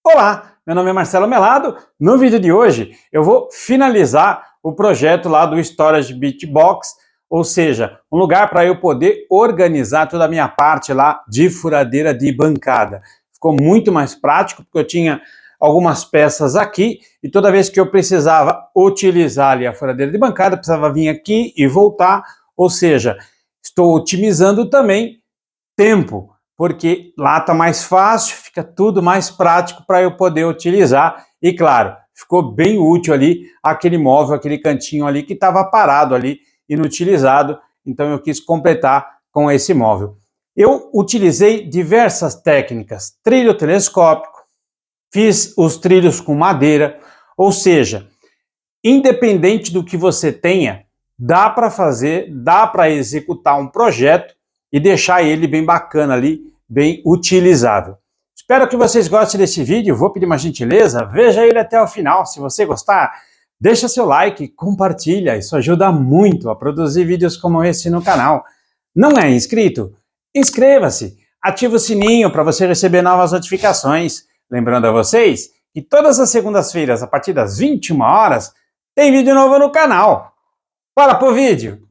Olá, meu nome é Marcelo Melado. No vídeo de hoje eu vou finalizar o projeto lá do Storage Bitbox, ou seja, um lugar para eu poder organizar toda a minha parte lá de furadeira de bancada. Ficou muito mais prático porque eu tinha algumas peças aqui e toda vez que eu precisava utilizar ali a furadeira de bancada, precisava vir aqui e voltar, ou seja, estou otimizando também tempo, porque lá está mais fácil, fica tudo mais prático para eu poder utilizar e, claro, ficou bem útil ali aquele móvel, aquele cantinho ali que estava parado ali, inutilizado, então eu quis completar com esse móvel. Eu utilizei diversas técnicas, trilho telescópico, fiz os trilhos com madeira, ou seja, independente do que você tenha, dá para fazer, dá para executar um projeto e deixar ele bem bacana ali, bem utilizável. Espero que vocês gostem desse vídeo, vou pedir uma gentileza, veja ele até o final. Se você gostar, deixa seu like, compartilha, isso ajuda muito a produzir vídeos como esse no canal. Não é inscrito? Inscreva-se, ative o sininho para você receber novas notificações. Lembrando a vocês que todas as segundas-feiras, a partir das 21 horas, tem vídeo novo no canal. Bora pro vídeo!